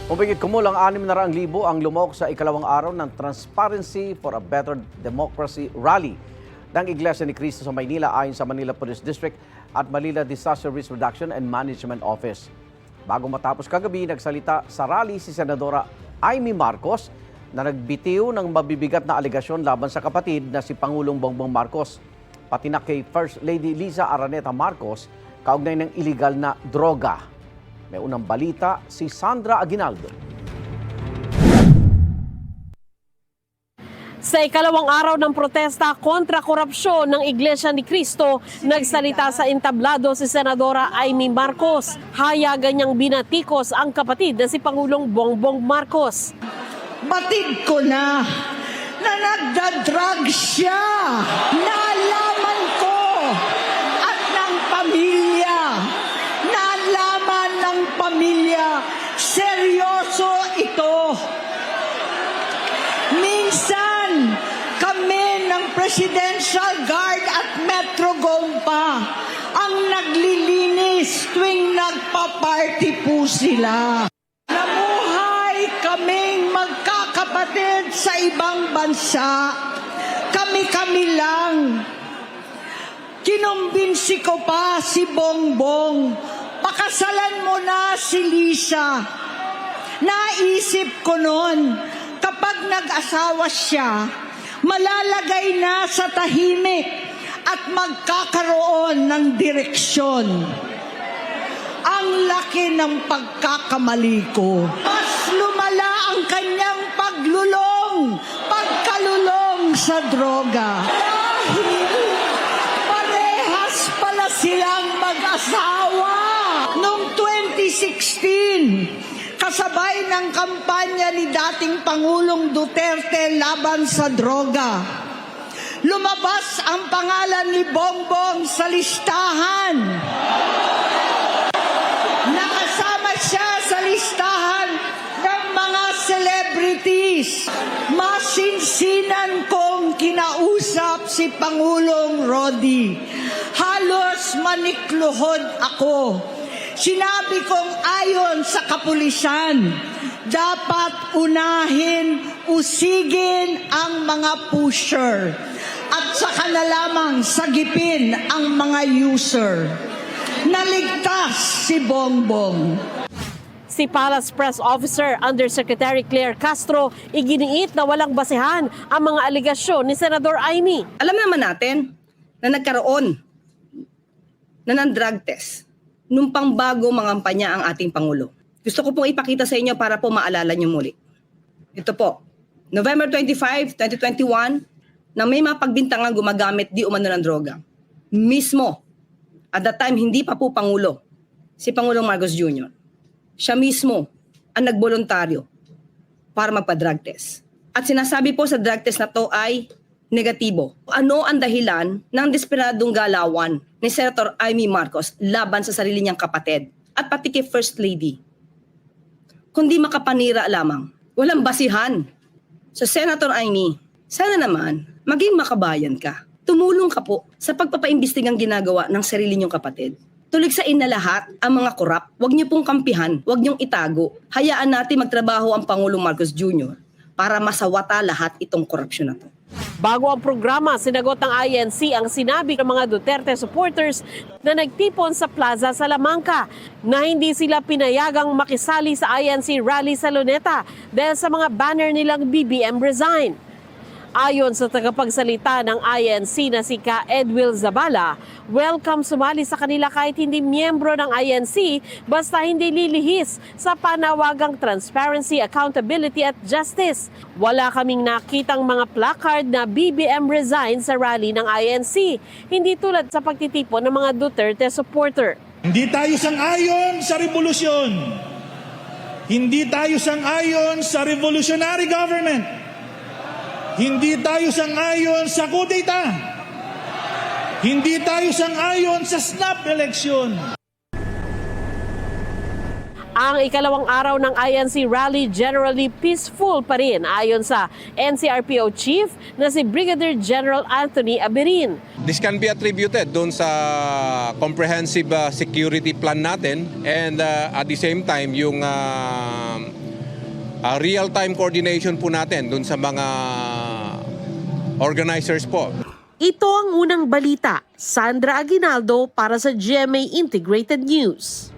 Humigit kumulang 600,000 ang lumok sa ikalawang araw ng Transparency for a Better Democracy Rally ng Iglesia ni Cristo sa Maynila ayon sa Manila Police District at Manila Disaster Risk Reduction and Management Office. Bago matapos kagabi, nagsalita sa rally si Senadora Amy Marcos na nagbitiw ng mabibigat na alegasyon laban sa kapatid na si Pangulong Bongbong Marcos, pati na kay First Lady Liza Araneta Marcos kaugnay ng iligal na droga. May unang balita si Sandra Aguinaldo. Sa ikalawang araw ng protesta kontra korupsyon ng Iglesia ni Cristo, nagsalita sa entablado si Senadora Amy Marcos. Hayagan niyang binatikos ang kapatid na si Pangulong Bongbong Marcos. Batid ko na nagdadrag siya. Nalaman ko at ng pamilya. Nalaman ng pamilya. Seryoso ito. Minsan, kami ng Presidential Guard at Metro Gompa ang naglilinis tuwing nagpa-party po sila. Namuhay kaming magkakapatid sa ibang bansa. Kami-kami lang. Kinumbinsi ko pa si Bongbong. Pakasalan mo na si Lisa. Naisip ko noon, kapag nag-asawa siya, malalagay na sa tahimik at magkakaroon ng direksyon. Ang laki ng pagkakamali ko. Mas lumala ang kanyang pagkalulong sa droga. Dahil parehas pala silang mag-asawa. Noong 2016, kasabay ng kampanya ni dating Pangulong Duterte laban sa droga, lumabas ang pangalan ni Bongbong sa listahan. Nakasama siya sa listahan ng mga celebrities. Masinsinan kong kinausap si Pangulong Rodi. Halos manikluhod ako. Sinabi kong ayon sa kapulisan, dapat usigin ang mga pusher at saka na lamang sagipin ang mga user. Naligtas si Bongbong. Si Palace Press Officer Undersecretary Claire Castro iginiit na walang basehan ang mga aligasyon ni Senador Amy. Alam naman natin na nagkaroon na ng drug test nung pangbago mangampanya ang ating Pangulo. Gusto ko pong ipakita sa inyo para po maalala niyo muli. Ito po, November 25, 2021, na may mga pagbintangang gumagamit di umano ng droga. Mismo, at that time hindi pa po Pangulo, si Pangulong Marcos Jr. Siya mismo ang nagboluntaryo para magpa-drug test. At sinasabi po sa drug test na to ay negatibo. Ano ang dahilan ng desperadong galawan ni Senator Amy Marcos laban sa sarili niyang kapatid at pati kay First Lady? Kundi makapanira lamang. Walang basihan. So Senator Amy, sana naman maging makabayan ka. Tumulong ka po sa pagpapaimbestigang ginagawa ng sarili niyong kapatid. Tuligsain na lahat ang mga korap. Huwag niyo pong kampihan, huwag niyong itago. Hayaan natin magtrabaho ang Pangulong Marcos Jr. para masawata lahat itong korupsyon na to. Bago ang programa, sinagot ng INC ang sinabi ng mga Duterte supporters na nagtipon sa Plaza Salamanca na hindi sila pinayagang makisali sa INC rally sa Luneta dahil sa mga banner nilang BBM resign. Ayon sa tagapagsalita ng INC na si Ka Edwil Zabala, welcome sumali sa kanila kahit hindi miyembro ng INC basta hindi lilihis sa panawagang transparency, accountability at justice. Wala kaming nakitang mga placard na BBM resign sa rally ng INC, hindi tulad sa pagtitipon ng mga Duterte supporter. Hindi tayo sang-ayon sa revolusyon. Hindi tayo sang-ayon sa revolutionary government. Hindi tayo sang-ayon sa kudeta. Hindi tayo sang-ayon sa snap election. Ang ikalawang araw ng INC rally generally peaceful pa rin ayon sa NCRPO Chief na si Brigadier General Anthony Aberin. This can be attributed doon sa comprehensive security plan natin and at the same time yung real-time coordination po natin doon sa mga organizers po. Ito ang unang balita. Sandra Aguinaldo para sa GMA Integrated News.